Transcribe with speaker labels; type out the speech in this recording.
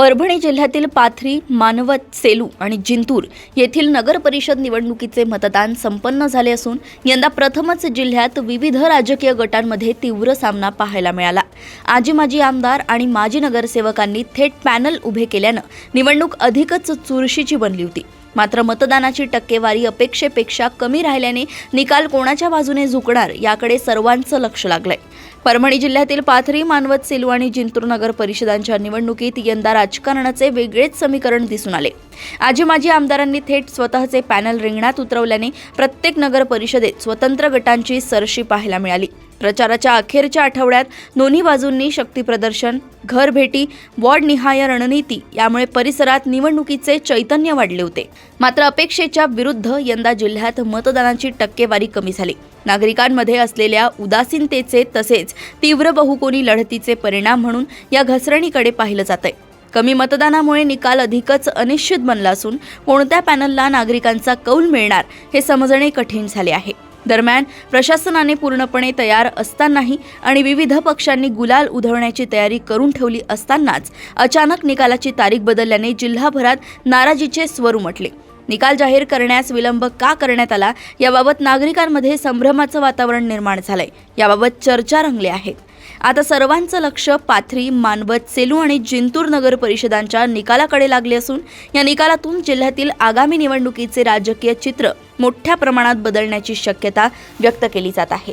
Speaker 1: परभणी जिल्ह्यातील पाथरी, मानवत, सेलू आणि जिंतूर येथील नगर परिषद निवडणुकीचे मतदान संपन्न झाले असून यंदा प्रथमच जिल्ह्यात विविध राजकीय गटांमध्ये तीव्र सामना पाहायला मिळाला। आजी माजी आमदार आणि माजी नगरसेवकांनी थेट पॅनल उभे केल्याने निवडणूक अधिकच चुरशीची बनली होती। मात्र मतदानाची टक्केवारी अपेक्षेपेक्षा कमी राहिल्याने निकाल कोणाच्या बाजूने झुकणार याकडे सर्वांचं लक्ष लागलंय। परभणी जिल्ह्यातील पाथरी, मानवत, सेलू आणि जिंतूर नगर परिषदांच्या निवडणुकीत यंदा राजकारणाचे वेगळेच समीकरण दिसून आले। आजी माजी आमदारांनी थेट स्वतःचे पॅनल रिंगणात उतरवल्याने प्रत्येक नगर परिषदेत स्वतंत्र गटांची सरशी पाहायला मिळाली। प्रचाराच्या अखेरच्या आठवड्यात दोन्ही बाजूंनी शक्ती प्रदर्शन, घर भेटी, वॉर्डनिहाय रणनीती यामुळे परिसरात निवडणुकीचे चैतन्य वाढले होते। मात्र अपेक्षेच्या विरुद्ध यंदा जिल्ह्यात मतदानाची टक्केवारी कमी झाली। नागरिकांमध्ये असलेल्या उदासीनतेचे तसेच तीव्र बहुकोनी लढतीचे परिणाम म्हणून या घसरणीकडे पाहिलं जातंय। कमी मतदानामुळे निकाल अधिकच अनिश्चित बनला असून कोणत्या पॅनलला नागरिकांचा कौल मिळणार हे समजणे कठीण झाले आहे। दरम्यान प्रशासनाने पूर्णपणे तयार असतानाही आणि विविध पक्षांनी गुलाल उधळण्याची तयारी करून ठेवली असतानाच अचानक निकालाची तारीख बदलल्याने जिल्हाभरात नाराजीचे स्वर उमटले। निकाल जाहीर करण्यास विलंब का करण्यात आला याबाबत नागरिकांमध्ये संभ्रमाचं वातावरण निर्माण झालंय। याबाबत चर्चा रंगली आहे। आता सर्वांचं लक्ष पाथरी, मानवत, सेलू आणि जिंतूर नगर परिषदांच्या निकालाकडे लागले असून या निकालातून जिल्ह्यातील आगामी निवडणुकीचे राजकीय चित्र मोठ्या प्रमाणात बदलण्याची शक्यता व्यक्त केली जात आहे।